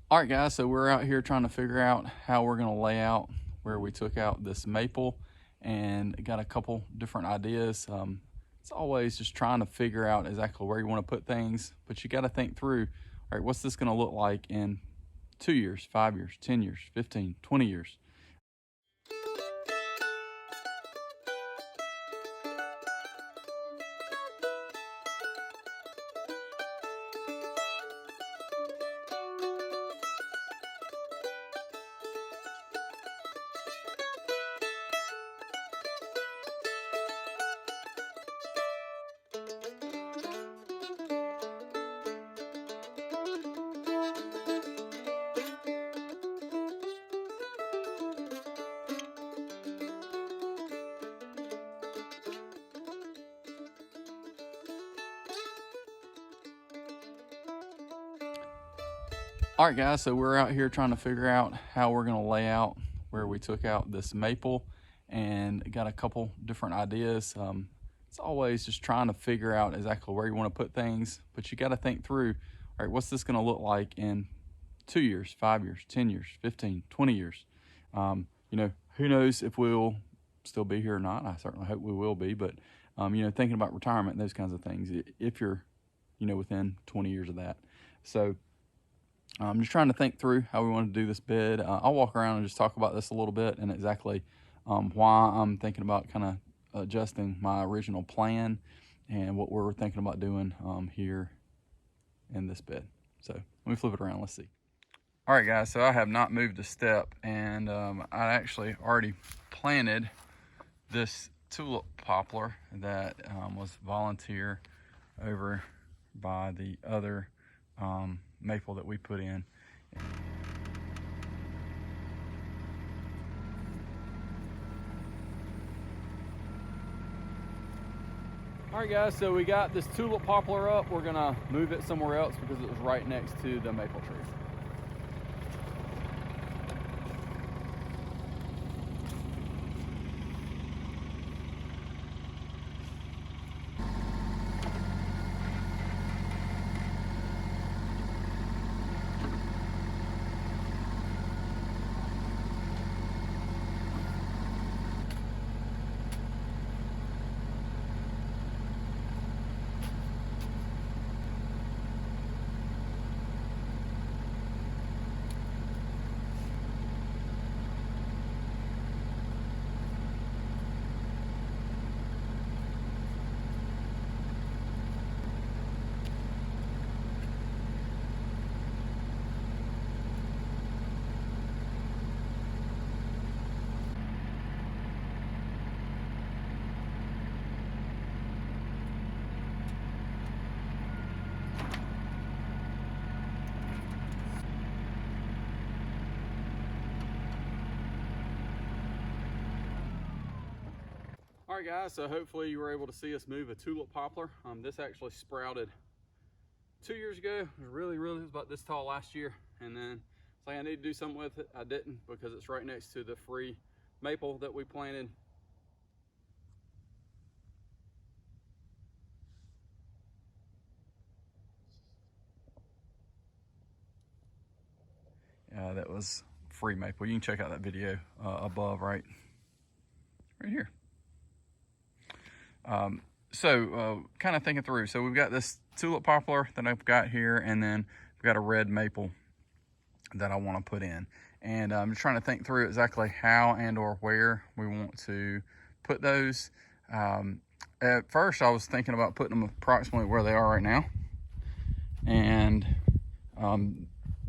All right, guys, so we're out here trying to figure out how we're going to lay out where we took out this maple and got a couple different ideas. It's always just trying to figure out exactly where you want to put things, but you got to think through, all right, what's this going to look like in 2 years, 5 years, 10 years, 15, 20 years? All right, guys, so we're out here trying to figure out how we're going to lay out where we took out this maple and got a couple different ideas. It's always just trying to figure out exactly where you want to put things, but you got to think through, all right, what's this going to look like in 2 years, 5 years, 10 years, 15, 20 years? Who knows if we'll still be here or not. I certainly hope we will be, but, thinking about retirement and those kinds of things, if you're, within 20 years of that. So I'm just trying to think through how we want to do this bed. I'll walk around and just talk about this a little bit and exactly why I'm thinking about kind of adjusting my original plan and what we're thinking about doing here in this bed. So let me flip it around. Let's see. All right, guys, so I have not moved a step, and I actually already planted this tulip poplar that was volunteer over by the other maple that we put in. All right, guys, so we got this tulip poplar up. We're gonna move it somewhere else because it was right next to the maple tree. All right, guys, so hopefully you were able to see us move a tulip poplar. This actually sprouted 2 years ago. It was about this tall last year, and then it's like I need to do something with it. I didn't, because it's right next to the free maple that we planted. That was free maple. You can check out that video above, right here. Kind of thinking through. So we've got this tulip poplar that I've got here, and then we've got a red maple that I want to put in. And I'm just trying to think through exactly how and or where we want to put those. At first, I was thinking about putting them approximately where they are right now. And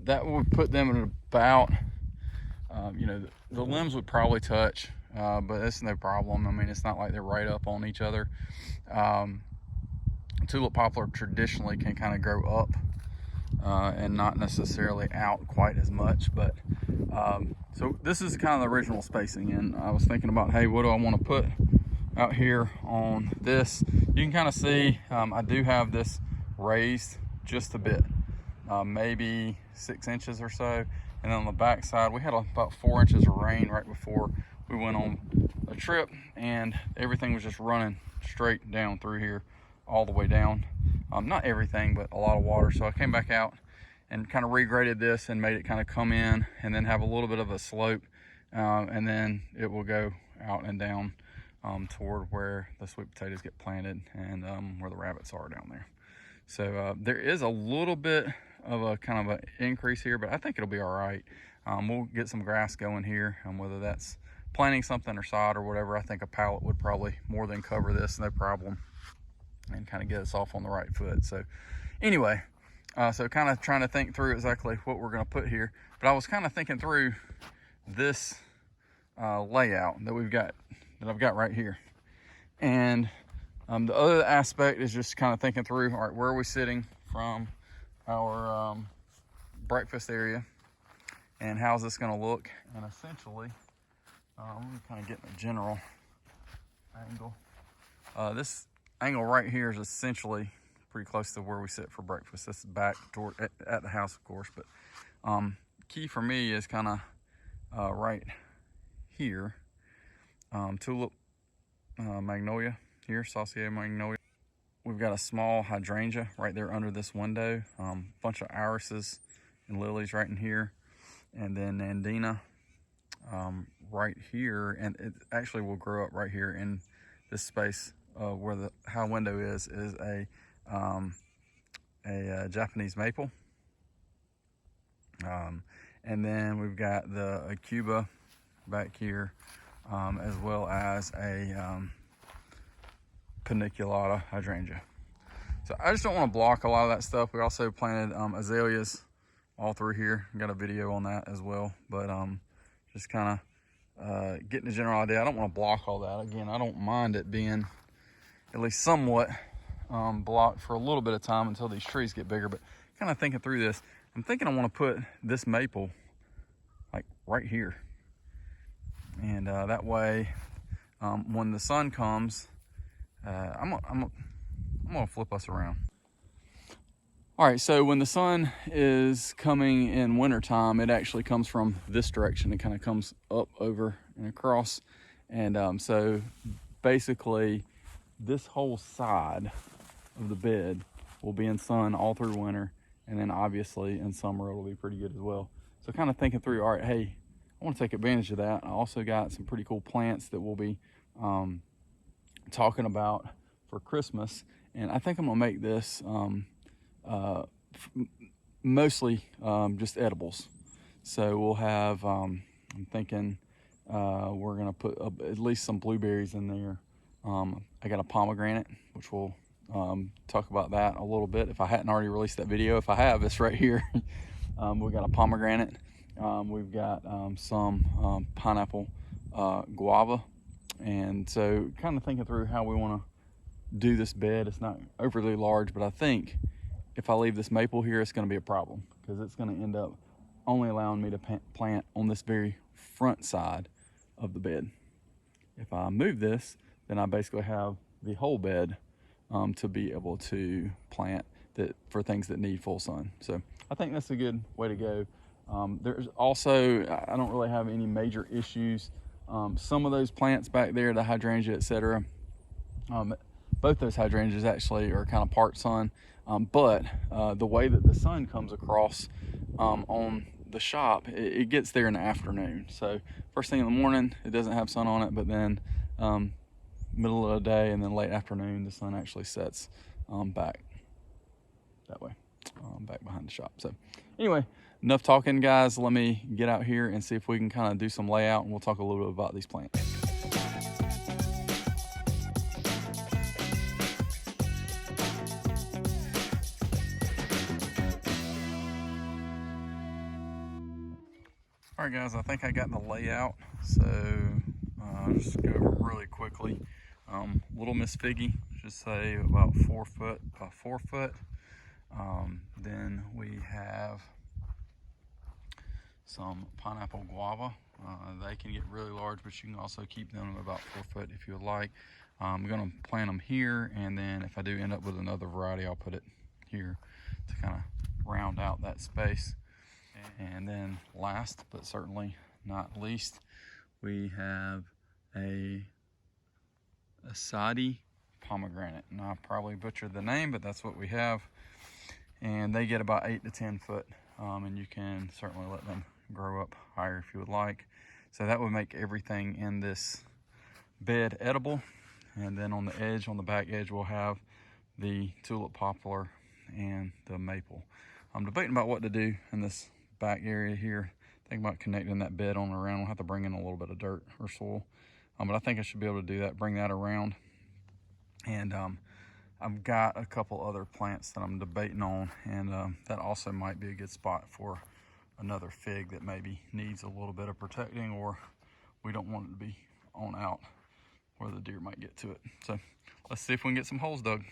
that would put them at about, the limbs would probably touch, but that's no problem. I mean, it's not like they're right up on each other. Tulip poplar traditionally can kind of grow up and not necessarily out quite as much, but so this is kind of the original spacing, and I was thinking about, hey, what do I want to put out here on this? You can kind of see I do have this raised just a bit, maybe 6 inches or so, and on the back side we had about 4 inches of rain right before we went on a trip, and everything was just running straight down through here all the way down. Not everything, but a lot of water. So I came back out and kind of regraded this and made it kind of come in and then have a little bit of a slope, and then it will go out and down toward where the sweet potatoes get planted and where the rabbits are down there. So there is a little bit of a kind of an increase here, but I think it'll be all right. We'll get some grass going here, whether that's planting something or sod or whatever. I think a pallet would probably more than cover this, no problem, and kind of get us off on the right foot. So anyway, so kind of trying to think through exactly what we're going to put here. But I was kind of thinking through this layout that I've got right here. And the other aspect is just kind of thinking through, all right, where are we sitting from our breakfast area, and how's this going to look? And essentially, I'm going to kind of get in a general angle. This angle right here is essentially pretty close to where we sit for breakfast. This is back toward at the house, of course, but key for me is kind of right here. Tulip magnolia here, Saucier magnolia. We've got a small hydrangea right there under this window. Bunch of irises and lilies right in here, and then nandina right here, and it actually will grow up right here in this space where the high window is a Japanese maple. And then we've got a Cuba back here, as well as a paniculata hydrangea. So I just don't want to block a lot of that stuff. We also planted azaleas all through here. Got a video on that as well, but just kind of getting a general idea. I don't want to block all that. Again, I don't mind it being at least somewhat blocked for a little bit of time until these trees get bigger. But kind of thinking through this, I'm thinking I want to put this maple like right here, and that way when the sun comes, I'm gonna flip us around. All right, so when the sun is coming in wintertime, it actually comes from this direction. It kind of comes up, over, and across. And so basically this whole side of the bed will be in sun all through winter. And then obviously in summer, it'll be pretty good as well. So kind of thinking through, all right, hey, I want to take advantage of that. I also got some pretty cool plants that we'll be talking about for Christmas. And I think I'm gonna make this mostly just edibles. So we'll have, I'm thinking we're gonna put at least some blueberries in there. I got a pomegranate, which we'll talk about that a little bit. If I hadn't already released that video, if I have, it's right here. We've got a pomegranate. We've got some pineapple guava. And so kind of thinking through how we want to do this bed. It's not overly large, but I think if I leave this maple here, it's going to be a problem because it's going to end up only allowing me to plant on this very front side of the bed. If I move this, then I basically have the whole bed to be able to plant that for things that need full sun. So I think that's a good way to go. There's also, I don't really have any major issues. Some of those plants back there, the hydrangea, etc. Both those hydrangeas actually are kind of part sun, but the way that the sun comes across on the shop, it gets there in the afternoon. So first thing in the morning, it doesn't have sun on it, but then middle of the day and then late afternoon, the sun actually sets back that way, back behind the shop. So anyway, enough talking, guys. Let me get out here and see if we can kind of do some layout, and we'll talk a little bit about these plants. All right, guys, I think I got the layout, so I'll just go over really quickly. Little Miss Figgy, just say about 4 foot by 4 foot. Then we have some pineapple guava. They can get really large, but you can also keep them about 4 foot if you would like. I'm gonna plant them here, and then if I do end up with another variety, I'll put it here to kind of round out that space. And then last, but certainly not least, we have a Azadi Pomegranate. And I probably butchered the name, but that's what we have. And they get about 8 to 10 foot and you can certainly let them grow up higher if you would like. So that would make everything in this bed edible. And then on the edge, on the back edge, we'll have the tulip poplar and the maple. I'm debating about what to do in this back area here. Thinking about connecting that bed on around. We'll have to bring in a little bit of dirt or soil, but I think I should be able to do that, bring that around. And I've got a couple other plants that I'm debating on, and that also might be a good spot for another fig that maybe needs a little bit of protecting, or we don't want it to be on out where the deer might get to it. So let's see if we can get some holes dug.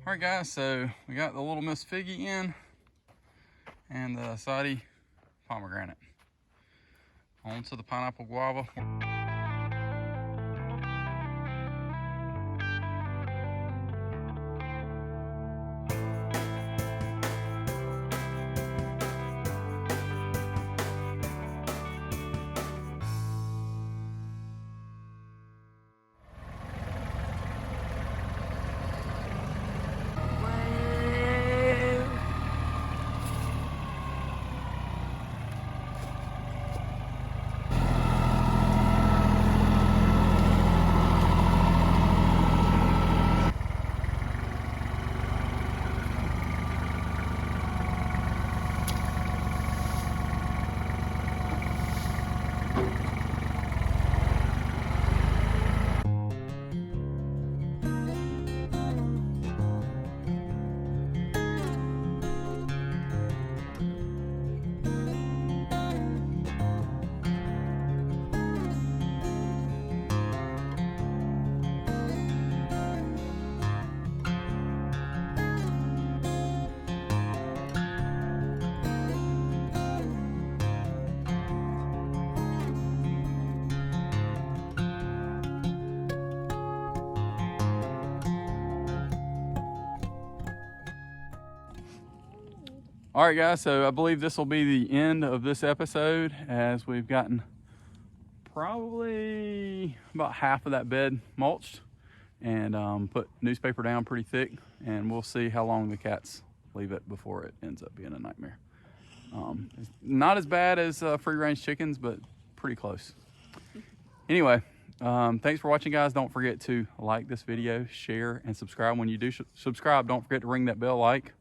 All right, guys, so we got the Little Miss Figgy in and the Azadi Pomegranate. On to the pineapple guava. All right, guys, so I believe this will be the end of this episode, as we've gotten probably about half of that bed mulched and put newspaper down pretty thick, and we'll see how long the cats leave it before it ends up being a nightmare. It's not as bad as free-range chickens, but pretty close. Anyway, thanks for watching, guys. Don't forget to like this video, share, and subscribe. When you do subscribe, don't forget to ring that bell like.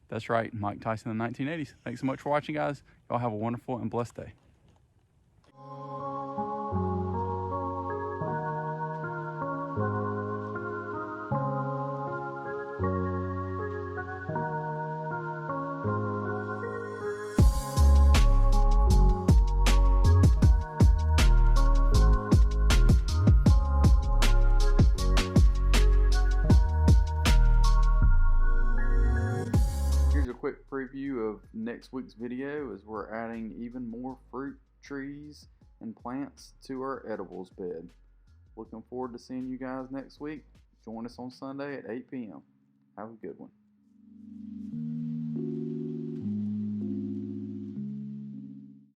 That's right, Mike Tyson in the 1980s. Thanks so much for watching, guys. Y'all have a wonderful and blessed day. Quick preview of next week's video, as we're adding even more fruit trees and plants to our edibles bed. Looking forward to seeing you guys next week. Join us on Sunday at 8 p.m. Have a good one.